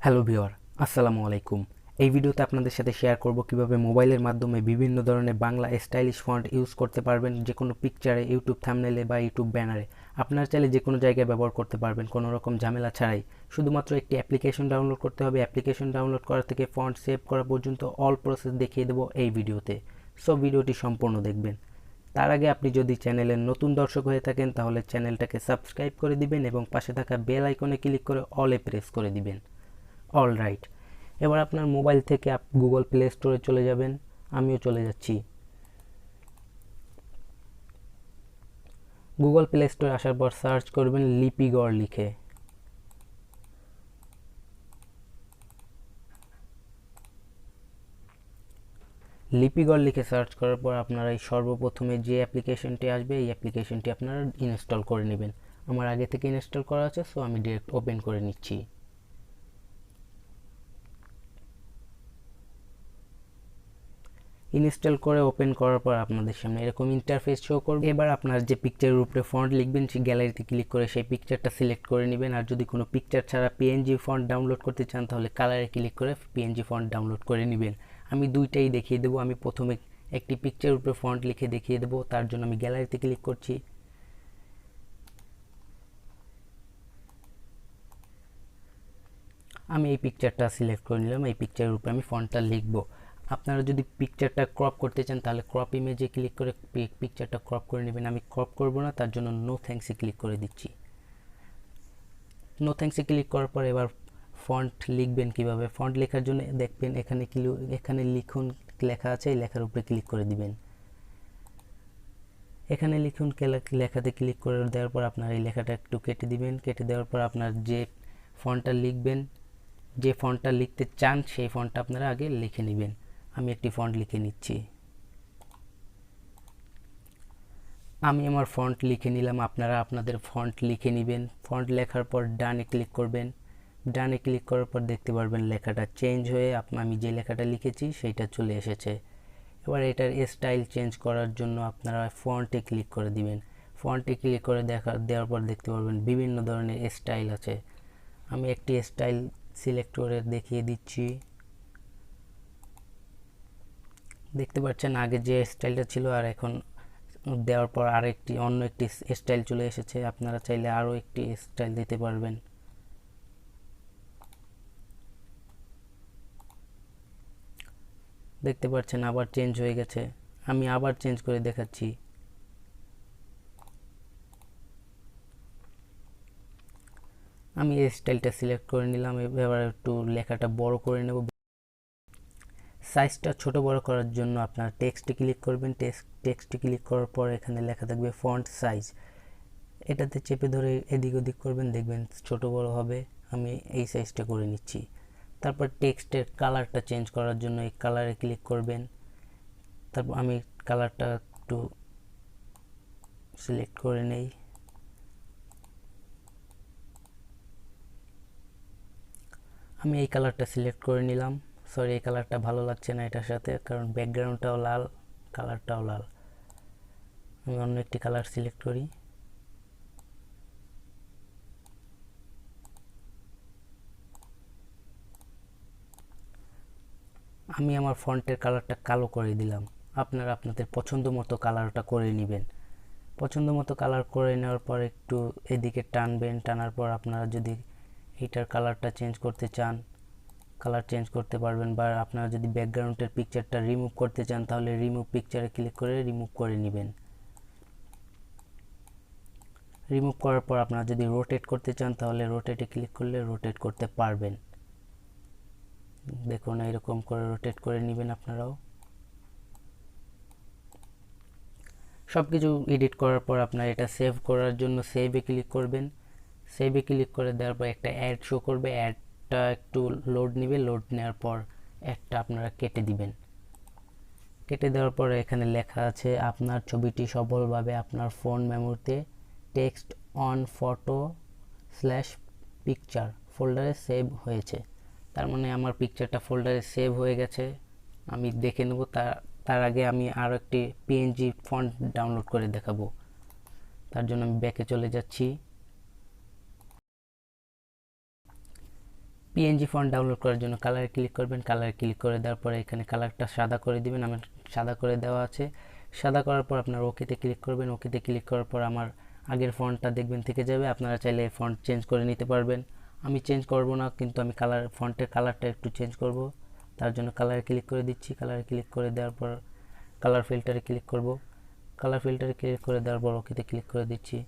Hello viewer, আসসালামু আলাইকুম। এই ভিডিওতে আপনাদের সাথে শেয়ার করব কিভাবে মোবাইলের মাধ্যমে বিভিন্ন ধরনের বাংলা স্টাইলিশ ফন্ট ইউজ করতে পারবেন যে কোনো পিকচারে, ইউটিউব থাম্বনেলে বা ইউটিউব ব্যানারে। আপনারা চাইলে যে কোনো জায়গায় ব্যবহার করতে পারবেন কোনো রকম ঝামেলা ছাড়াই। শুধুমাত্র একটি অ্যাপ্লিকেশন ডাউনলোড করতে হবে। অ্যাপ্লিকেশন ডাউনলোড করা থেকে ফন্ট সেভ করা পর্যন্ত অল প্রসেস দেখিয়ে দেবো এই ভিডিওতে। সো ভিডিওটি সম্পূর্ণ দেখবেন। তার আগে আপনি যদি চ্যানেলের নতুন দর্শক হয়ে থাকেন তাহলে চ্যানেলটাকে সাবস্ক্রাইব করে দিবেন এবং পাশে থাকা বেল আইকনে ক্লিক করে অলে প্রেস করে দিবেন। অল রাইট, এবার আপনার মোবাইল থেকে গুগল প্লে স্টোরে চলে যাবেন। আমিও চলে যাচ্ছি। গুগল প্লে স্টোরে আসার পর সার্চ করবেন লিপিগড় লিখে। লিপিগড় লিখে সার্চ করার পর আপনারা এই সর্বপ্রথমে যে অ্যাপ্লিকেশনটি আসবে এই অ্যাপ্লিকেশনটি আপনারা ইনস্টল করে নেবেন। আমার আগে থেকে ইনস্টল করা আছে, সো আমি ডিরেক্ট ওপেন করে নিচ্ছি। ইনস্টল করে ওপেন করার পর আপনাদের সামনে এরকম ইন্টারফেস শো করবে। এবার আপনার যে পিকচারের উপরে ফন্ট লিখবেন সেই গ্যালারিতে ক্লিক করে সেই পিকচারটা সিলেক্ট করে নেবেন। আর যদি কোনো পিকচার ছাড়া পিএনজি ফন্ট ডাউনলোড করতে চান তাহলে কালারে ক্লিক করে পিএনজি ফন্ট ডাউনলোড করে নেবেন। আমি দুইটাই দেখিয়ে দেবো। আমি প্রথমে একটি পিকচারের উপরে ফন্ট লিখে দেখিয়ে দেবো, তার জন্য আমি গ্যালারিতে ক্লিক করছি। আমি এই পিকচারটা সিলেক্ট করে নিলাম। এই পিকচারের উপরে আমি ফন্টটা লিখবো। আপনারা যদি পিকচারটা ক্রপ করতে চান তাহলে ক্রপ ইমেজে ক্লিক করে পিকচারটা ক্রপ করে নেবেন। আমি ক্রপ করব না, তার জন্য নো থ্যাঙ্কসে ক্লিক করে দিচ্ছি। নো থ্যাঙ্কসে ক্লিক করার পর এবার ফন্ট লিখবেন কিভাবে। ফন্ট লেখার জন্য দেখবেন এখানে লিখুন লেখা আছে, এই লেখার উপরে ক্লিক করে দিবেন। এখানে লিখুন লেখাতে ক্লিক করে দেওয়ার পর আপনার এই লেখাটা একটু কেটে দিবেন। কেটে দেওয়ার পর আপনার যে ফন্টটা লিখবেন, যে ফন্টটা লিখতে চান সেই ফন্টটা আপনারা আগে লিখে নেবেন। আমি একটি ফন্ট লিখে নিচ্ছি। আমি আমার ফন্ট লিখে নিলাম। আপনারা আপনাদের ফন্ট লিখে নেবেন। ফন্ট লেখার পর ডানে ক্লিক করবেন। ডানে ক্লিক করার পর দেখতে পারবেন লেখাটা চেঞ্জ হয়ে আমি যে লেখাটা লিখেছি সেইটা চলে এসেছে। এবার এটার স্টাইল চেঞ্জ করার জন্য আপনারা ফন্টে ক্লিক করে দিবেন। ফন্টে ক্লিক করে দেওয়ার পর দেখতে পারবেন বিভিন্ন ধরনের স্টাইল আছে। আমি একটি স্টাইল সিলেক্ট করে দেখিয়ে দিচ্ছি। দেখতে পাচ্ছেন আগে যে স্টাইলটা ছিল আর এখন দেওয়ার পর অন্য একটি স্টাইল চলে এসেছে। আপনারা চাইলে আরও একটি স্টাইল দিতে পারবেন। দেখতে পাচ্ছেন আবার চেঞ্জ হয়ে গেছে। আমি আবার চেঞ্জ করে দেখাচ্ছি। আমি এই স্টাইলটা সিলেক্ট করে নিলাম। এবার একটু লেখাটা বড় করে নেব। সাইজটা ছোট বড় করার জন্য আপনার টেক্সটে ক্লিক করবেন। টেক্সটে ক্লিক করার পর এখানে লেখা থাকবে ফন্ট সাইজ। এটাতে চেপে ধরে এদিক ওদিক করবেন, দেখবেন ছোট বড় হবে। আমি এই সাইজটা করে নিচ্ছি। তারপর টেক্সটের কালারটা চেঞ্জ করার জন্য এই কালারে ক্লিক করবেন। তারপর আমি কালারটা একটু সিলেক্ট করে নেই। আমি এই কালারটা সিলেক্ট করে নিলাম। সরি, এই কালারটা ভালো লাগছে না এটার সাথে, কারণ ব্যাকগ্রাউন্ডটাও লাল, কালারটাও লাল। আমি অন্য একটি কালার সিলেক্ট করি। আমি আমার ফন্টের কালারটা কালো করে দিলাম। আপনারা আপনাদের পছন্দ মতো কালারটা করে নেবেন। পছন্দ মতো কালার করে নেওয়ার পর একটু এদিকে টানবেন। টানার পর আপনারা যদি এইটার কালারটা চেঞ্জ করতে চান কালার চেঞ্জ করতে পারবেন, বা আপনারা যদি ব্যাকগ্রাউন্ডের পিকচারটা রিমুভ করতে চান তাহলে রিমুভ পিকচারে ক্লিক করে রিমুভ করে নেবেন। রিমুভ করার পর আপনারা যদি রোটেট করতে চান তাহলে রোটেটে ক্লিক করলে রোটেট করতে পারবেন। দেখুন এরকম করে রোটেট করে নেবেন আপনারাও। সব কিছু এডিট করার পর আপনার এটা সেভ করার জন্য সেভে ক্লিক করবেন। সেভে ক্লিক করে দেওয়ার পর একটা অ্যাড শো করবে। অ্যাডটা একটু লোড নেবে। লোড নেওয়ার পর অ্যাডটা আপনারা কেটে দিবেন। কেটে দেওয়ার পরে এখানে লেখা আছে আপনার ছবিটি সফলভাবে আপনার ফোন মেমোরিতে text on photo slash picture ফোল্ডারে সেভ হয়েছে। তার মানে আমার পিকচারটা ফোল্ডারে সেভ হয়ে গেছে। আমি দেখে নেব। তার আগে আমি আরও একটি পিএনজি ফন্ট ডাউনলোড করে দেখাবো। তার জন্য আমি ব্যাকে চলে যাচ্ছি। পিএনজি ফন্ট ডাউনলোড করার জন্য কালারে ক্লিক করবেন, কালারে ক্লিক করে দেওয়ার পরে এখানে কালারটা সাদা করে দিবেন। আমার সাদা করে দেওয়া আছে। সাদা করার পর আপনার ওকেতে ক্লিক করবেন। ওকেতে ক্লিক করার পর আমার আগের ফন্টটা দেখবেন থেকে যাবে। আপনারা চাইলে ফন্ট চেঞ্জ করে নিতে পারবেন। আমি চেঞ্জ করব না, কিন্তু আমি ফন্টের কালারটা একটু চেঞ্জ করব। তার জন্য কালারে ক্লিক করে দিচ্ছি। কালারে ক্লিক করে দেওয়ার পর কালার ফিল্টারে ক্লিক করব। কালার ফিল্টারে ক্লিক করে দেওয়ার পর ওকেতে ক্লিক করে দিচ্ছি।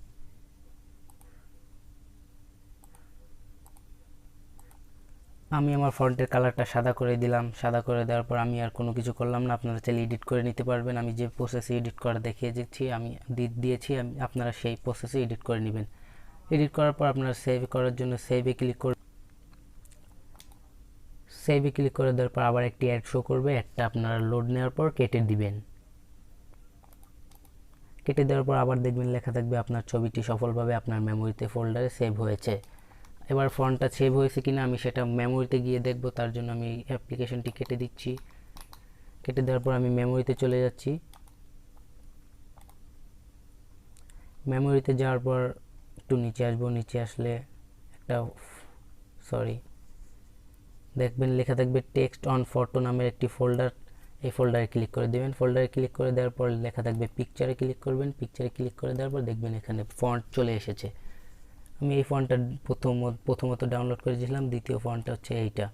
আমি আমার ফন্টের কালারটা সাদা করে দিলাম। সাদা করে দেওয়ার পর আমি আর কোনো কিছু করলাম না। আপনারা চাইলে এডিট করে নিতে পারবেন। আমি যে প্রসেসে এডিট করা দেখিয়ে দিচ্ছি, আমি দিয়েছি, আপনারা সেই প্রসেসে এডিট করে নেবেন। এডিট করার পর আপনারা সেভ করার জন্য সেভে ক্লিক করে দেওয়ার পর আবার একটি অ্যাড শো করবে। অ্যাডটা আপনারা লোড নেওয়ার পর কেটে দিবেন। কেটে দেওয়ার পর আবার দেখবেন লেখা থাকবে আপনার ছবিটি সফলভাবে আপনার মেমোরিতে ফোল্ডারে সেভ হয়েছে। এবার ফন্টটা সেভ হয়েছে কিনা আমি সেটা মেমোরিতে গিয়ে দেখব। তার জন্য আমি অ্যাপ্লিকেশনটি কেটে দিচ্ছি। কেটে দেওয়ার পর আমি মেমোরিতে চলে যাচ্ছি। মেমোরিতে যাওয়ার পর একটু নিচে আসবো। নিচে আসলে একটা দেখবেন লেখা থাকবে টেক্সট অন ফটো নামের একটি ফোল্ডার। এই ফোল্ডারে ক্লিক করে দেবেন। ফোল্ডারে ক্লিক করে দেওয়ার পর লেখা থাকবে পিকচারে ক্লিক করবেন। পিকচারে ক্লিক করে দেওয়ার পর দেখবেন এখানে ফন্ট চলে এসেছে। আমি এই ফন্টটা প্রথমত ডাউনলোড করেছিলাম। দ্বিতীয় ফন্টটা হচ্ছে এইটা।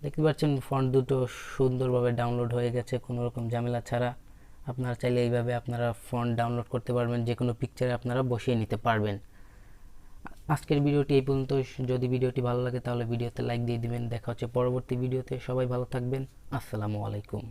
দেখতে পাচ্ছেন ফন্ট দুটো সুন্দরভাবে ডাউনলোড হয়ে গেছে কোনো রকম ঝামেলা ছাড়া। আপনারা চাইলে এইভাবে আপনারা ফন্ট ডাউনলোড করতে পারবেন, যে কোনো পিকচারে আপনারা বসিয়ে নিতে পারবেন। আজকের ভিডিওটি এই পর্যন্ত। যদি ভিডিওটি ভালো লাগে তাহলে ভিডিওতে লাইক দিয়ে দিবেন। দেখা হচ্ছে পরবর্তী ভিডিওতে। সবাই ভালো থাকবেন। আসসালামু আলাইকুম।